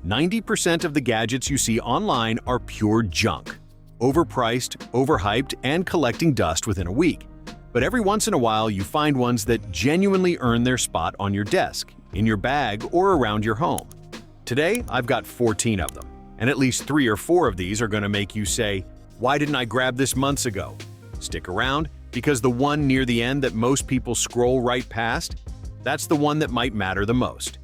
90% of the gadgets you see online are pure junk. Overpriced, overhyped, and collecting dust within a week. But every once in a while you find ones that genuinely earn their spot on your desk, in your bag, or around your home. Today, I've got 14 of them, and at least 3 or 4 of these are going to make you say, "Why didn't I grab this months ago?" Stick around, because the one near the end that most people scroll right past, that's the one that might matter the most.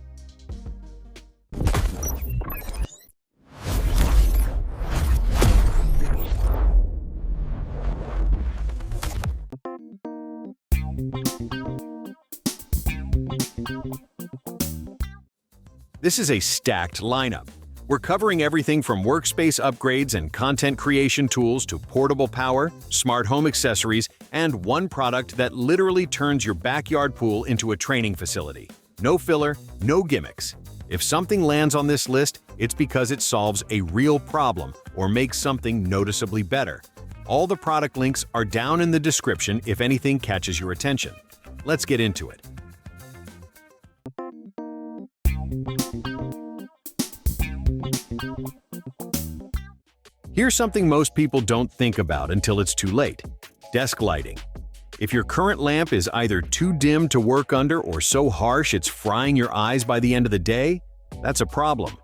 This is a stacked lineup. We're covering everything from workspace upgrades and content creation tools to portable power, smart home accessories, and one product that literally turns your backyard pool into a training facility. No filler, no gimmicks. If something lands on this list, it's because it solves a real problem or makes something noticeably better. All the product links are down in the description if anything catches your attention. Let's get into it. Here's something most people don't think about until it's too late: desk lighting. If your current lamp is either too dim to work under or so harsh it's frying your eyes by the end of the day, that's a problem.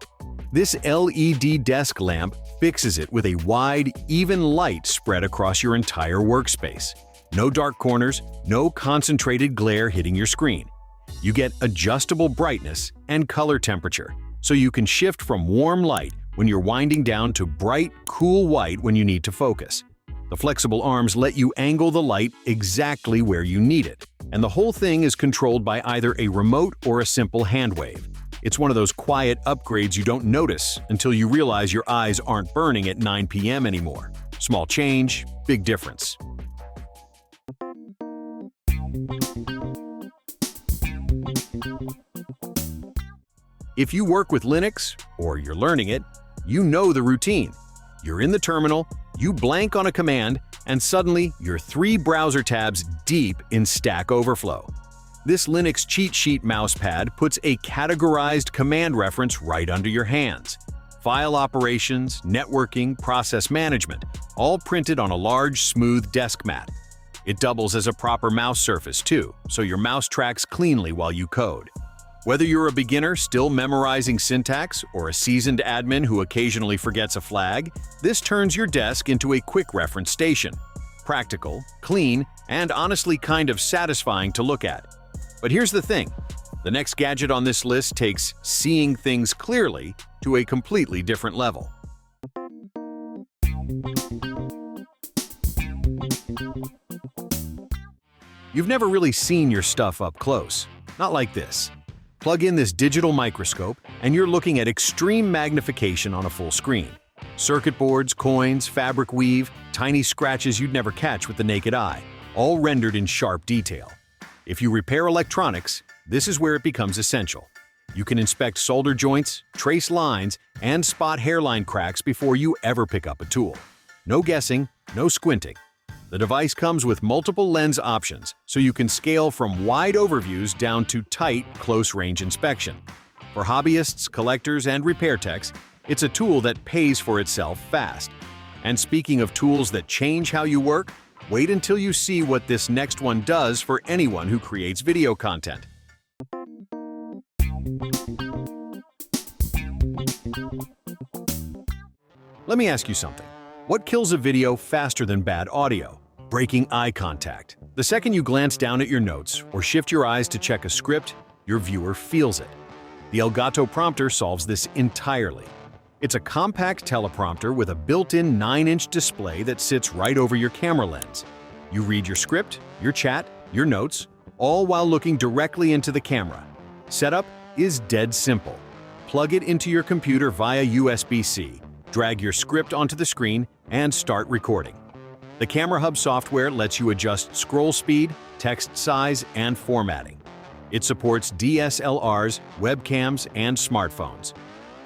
This LED desk lamp fixes it with a wide, even light spread across your entire workspace. No dark corners, no concentrated glare hitting your screen. You get adjustable brightness and color temperature, so you can shift from warm light when you're winding down to bright, cool white when you need to focus. The flexible arms let you angle the light exactly where you need it, and the whole thing is controlled by either a remote or a simple hand wave. It's one of those quiet upgrades you don't notice until you realize your eyes aren't burning at 9 p.m. anymore. Small change, big difference. If you work with Linux, or you're learning it, you know the routine. You're in the terminal, you blank on a command, and suddenly you're 3 browser tabs deep in Stack Overflow. This Linux cheat sheet mousepad puts a categorized command reference right under your hands. File operations, networking, process management, all printed on a large, smooth desk mat. It doubles as a proper mouse surface too, so your mouse tracks cleanly while you code. Whether you're a beginner still memorizing syntax or a seasoned admin who occasionally forgets a flag, this turns your desk into a quick reference station. Practical, clean, and honestly kind of satisfying to look at. But here's the thing. The next gadget on this list takes seeing things clearly to a completely different level. You've never really seen your stuff up close. Not like this. Plug in this digital microscope, and you're looking at extreme magnification on a full screen. Circuit boards, coins, fabric weave, tiny scratches you'd never catch with the naked eye, all rendered in sharp detail. If you repair electronics, this is where it becomes essential. You can inspect solder joints, trace lines, and spot hairline cracks before you ever pick up a tool. No guessing, no squinting. The device comes with multiple lens options, so you can scale from wide overviews down to tight, close-range inspection. For hobbyists, collectors, and repair techs, it's a tool that pays for itself fast. And speaking of tools that change how you work, wait until you see what this next one does for anyone who creates video content. Let me ask you something. What kills a video faster than bad audio? Breaking eye contact. The second you glance down at your notes or shift your eyes to check a script, your viewer feels it. The Elgato prompter solves this entirely. It's a compact teleprompter with a built-in 9-inch display that sits right over your camera lens. You read your script, your chat, your notes, all while looking directly into the camera. Setup is dead simple. Plug it into your computer via USB-C, drag your script onto the screen, and start recording. The Camera Hub software lets you adjust scroll speed, text size, and formatting. It supports DSLRs, webcams, and smartphones.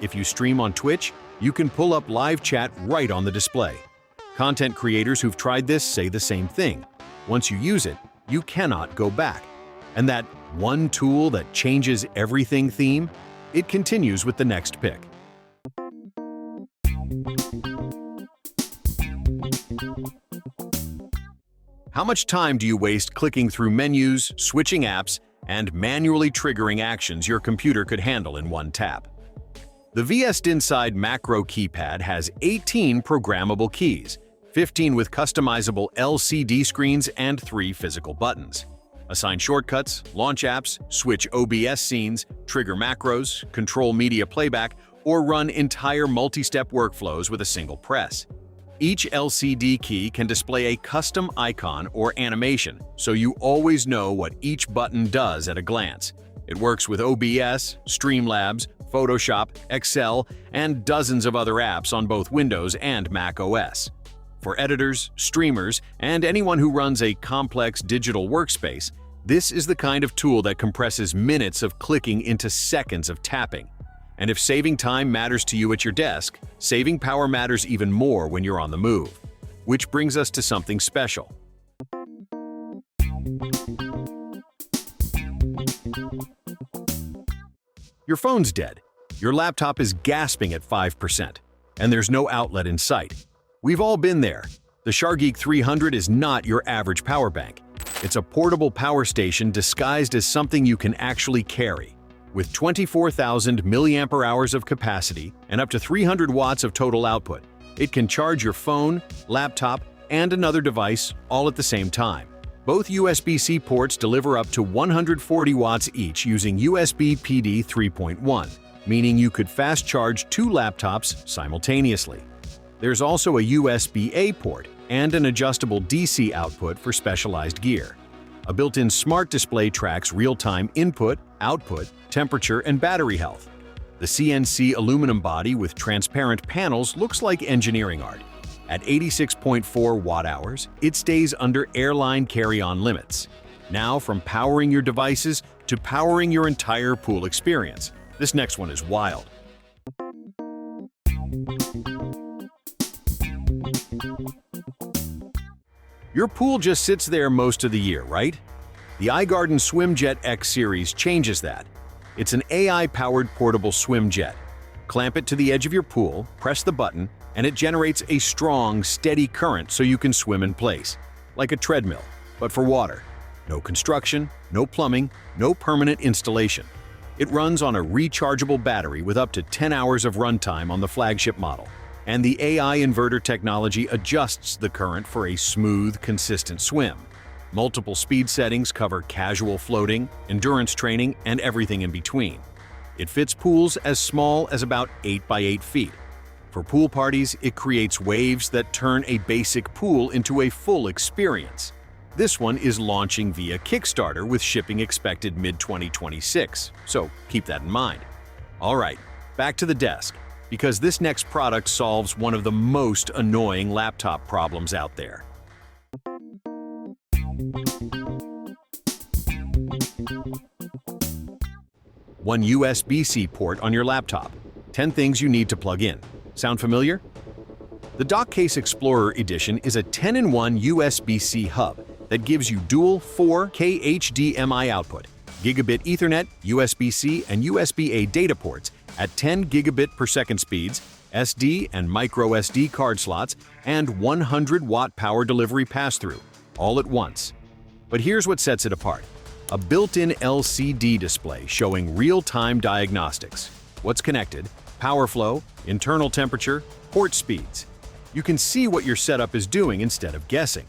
If you stream on Twitch, you can pull up live chat right on the display. Content creators who've tried this say the same thing. Once you use it, you cannot go back. And that one tool that changes everything theme? It continues with the next pick. How much time do you waste clicking through menus, switching apps, and manually triggering actions your computer could handle in one tap? The VSDINSIDE macro keypad has 18 programmable keys, 15 with customizable LCD screens and 3 physical buttons. Assign shortcuts, launch apps, switch OBS scenes, trigger macros, control media playback, or run entire multi-step workflows with a single press. Each LCD key can display a custom icon or animation, so you always know what each button does at a glance. It works with OBS, Streamlabs, Photoshop, Excel, and dozens of other apps on both Windows and Mac OS. For editors, streamers, and anyone who runs a complex digital workspace, this is the kind of tool that compresses minutes of clicking into seconds of tapping. And if saving time matters to you at your desk, saving power matters even more when you're on the move. Which brings us to something special. Your phone's dead. Your laptop is gasping at 5%, and there's no outlet in sight. We've all been there. The SharGeek 300 is not your average power bank. It's a portable power station disguised as something you can actually carry. With 24,000 mAh of capacity and up to 300 watts of total output, it can charge your phone, laptop, and another device all at the same time. Both USB-C ports deliver up to 140 watts each using USB PD 3.1, meaning you could fast charge 2 laptops simultaneously. There's also a USB-A port and an adjustable DC output for specialized gear. A built-in smart display tracks real-time input, output, temperature, and battery health. The CNC aluminum body with transparent panels looks like engineering art. At 86.4 watt-hours, it stays under airline carry-on limits. Now, from powering your devices to powering your entire pool experience. This next one is wild. Your pool just sits there most of the year, right? The iGarden SwimJet X series changes that. It's an AI-powered portable swim jet. Clamp it to the edge of your pool, press the button, and it generates a strong, steady current so you can swim in place, like a treadmill, but for water. No construction, no plumbing, no permanent installation. It runs on a rechargeable battery with up to 10 hours of runtime on the flagship model, and the AI inverter technology adjusts the current for a smooth, consistent swim. Multiple speed settings cover casual floating, endurance training, and everything in between. It fits pools as small as about 8 by 8 feet. For pool parties, it creates waves that turn a basic pool into a full experience. This one is launching via Kickstarter with shipping expected mid-2026, so keep that in mind. All right, back to the desk, because this next product solves one of the most annoying laptop problems out there. One USB-C port on your laptop. 10 things you need to plug in. Sound familiar? The DockCase Explorer Edition is a 10-in-1 USB-C hub that gives you dual 4K HDMI output, gigabit Ethernet, USB-C, and USB-A data ports at 10 gigabit per second speeds, SD and micro SD card slots, and 100-watt power delivery pass-through, all at once. But here's what sets it apart. A built-in LCD display showing real-time diagnostics. What's connected, power flow, internal temperature, port speeds. You can see what your setup is doing instead of guessing.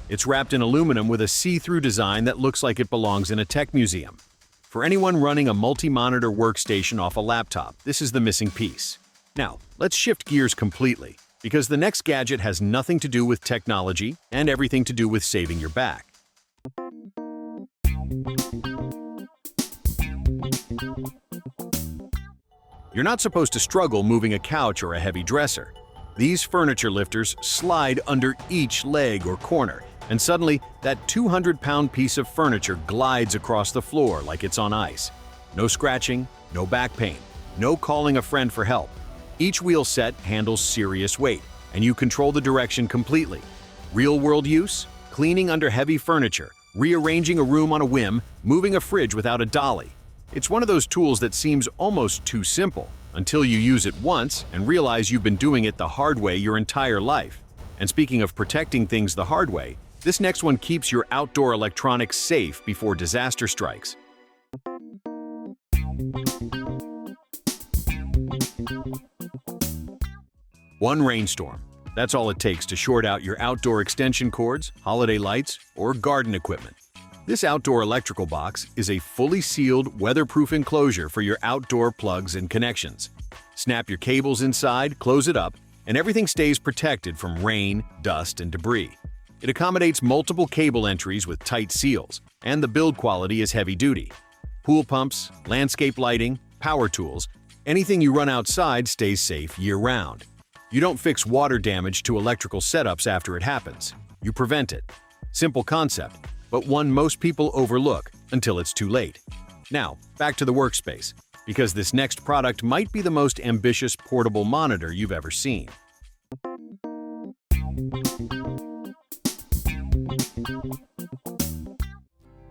It's wrapped in aluminum with a see-through design that looks like it belongs in a tech museum. For anyone running a multi-monitor workstation off a laptop, this is the missing piece. Now, let's shift gears completely, because the next gadget has nothing to do with technology and everything to do with saving your back. You're not supposed to struggle moving a couch or a heavy dresser. These furniture lifters slide under each leg or corner, and suddenly that 200-pound piece of furniture glides across the floor like it's on ice. No scratching, no back pain, no calling a friend for help. Each wheel set handles serious weight, and you control the direction completely. Real-world use? Cleaning under heavy furniture, rearranging a room on a whim, moving a fridge without a dolly. It's one of those tools that seems almost too simple until you use it once and realize you've been doing it the hard way your entire life. And speaking of protecting things the hard way, This next one keeps your outdoor electronics safe before disaster strikes. One rainstorm. That's all it takes to short out your outdoor extension cords, holiday lights, or garden equipment. This outdoor electrical box is a fully sealed, weatherproof enclosure for your outdoor plugs and connections. Snap your cables inside, close it up, and everything stays protected from rain, dust, and debris. It accommodates multiple cable entries with tight seals, and the build quality is heavy-duty. Pool pumps, landscape lighting, power tools, anything you run outside stays safe year-round. You don't fix water damage to electrical setups after it happens. You prevent it. Simple concept, but one most people overlook until it's too late. Now, back to the Workspace, because this next product might be the most ambitious portable monitor you've ever seen.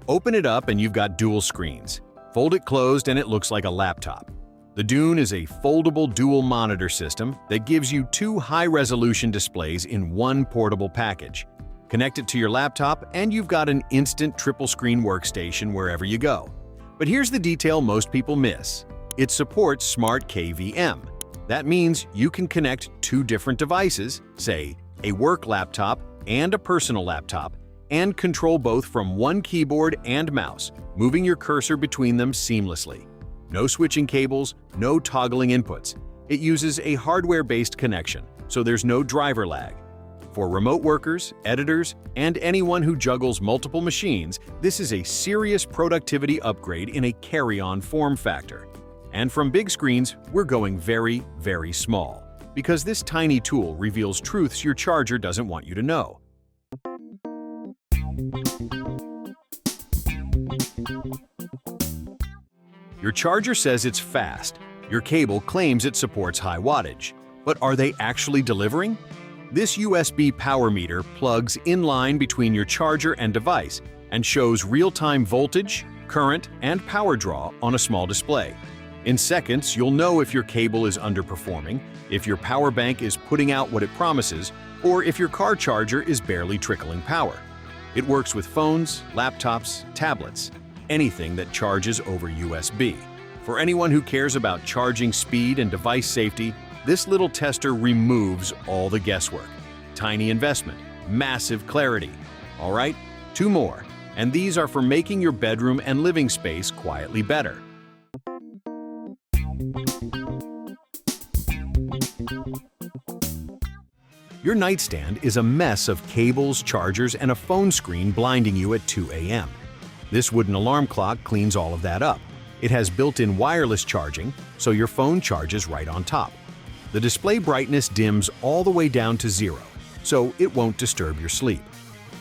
Open it up and you've got dual screens. Fold it closed and it looks like a laptop. The Dune is a foldable dual monitor system that gives you two high-resolution displays in one portable package. Connect it to your laptop and you've got an instant triple-screen workstation wherever you go. But here's the detail most people miss. It supports Smart KVM. That means you can connect two different devices, say a work laptop and a personal laptop, and control both from one keyboard and mouse, moving your cursor between them seamlessly. No switching cables, no toggling inputs. It uses a hardware-based connection, so there's no driver lag. For remote workers, editors, and anyone who juggles multiple machines, this is a serious productivity upgrade in a carry-on form factor. And from big screens, we're going very, very small, because this tiny tool reveals truths your charger doesn't want you to know. Your charger says it's fast. Your cable claims it supports high wattage. But are they actually delivering? This USB power meter plugs in line between your charger and device and shows real-time voltage, current, and power draw on a small display. In seconds, you'll know if your cable is underperforming, if your power bank is putting out what it promises, or if your car charger is barely trickling power. It works with phones, laptops, tablets, anything that charges over USB. For anyone who cares about charging speed and device safety, this little tester removes all the guesswork. Tiny investment, massive clarity. All right, two more, and these are for making your bedroom and living space quietly better. Your nightstand is a mess of cables, chargers, and a phone screen blinding you at 2 a.m. This wooden alarm clock cleans all of that up. It has built-in wireless charging, so your phone charges right on top. The display brightness dims all the way down to 0, so it won't disturb your sleep.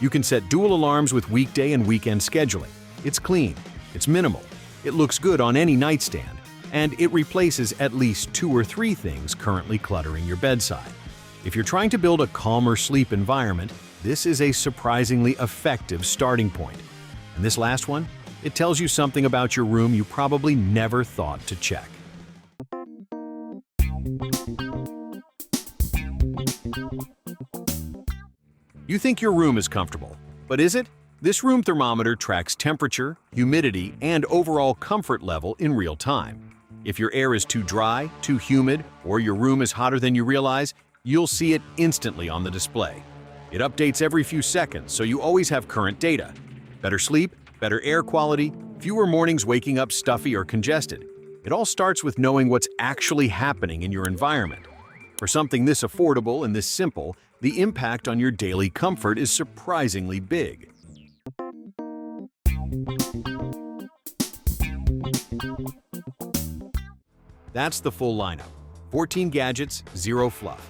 You can set dual alarms with weekday and weekend scheduling. It's clean, it's minimal, it looks good on any nightstand, and it replaces at least 2 or 3 things currently cluttering your bedside. If you're trying to build a calmer sleep environment, this is a surprisingly effective starting point. And this last one, it tells you something about your room you probably never thought to check. You think your room is comfortable, but is it? This room thermometer tracks temperature, humidity, and overall comfort level in real time. If your air is too dry, too humid, or your room is hotter than you realize, you'll see it instantly on the display. It updates every few seconds, so you always have current data. Better sleep, better air quality, fewer mornings waking up stuffy or congested. It all starts with knowing what's actually happening in your environment. For something this affordable and this simple, the impact on your daily comfort is surprisingly big. That's the full lineup. 14 gadgets, 0 fluff.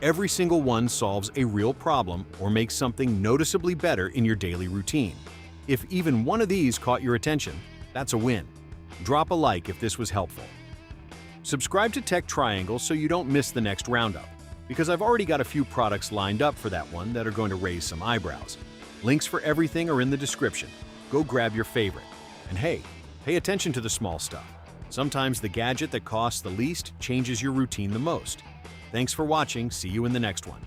Every single one solves a real problem or makes something noticeably better in your daily routine. If even one of these caught your attention, that's a win. Drop a like if this was helpful. Subscribe to TechTriangle so you don't miss the next roundup, because I've already got a few products lined up for that one that are going to raise some eyebrows. Links for everything are in the description. Go grab your favorite. And hey, pay attention to the small stuff. Sometimes the gadget that costs the least changes your routine the most. Thanks for watching. See you in the next one.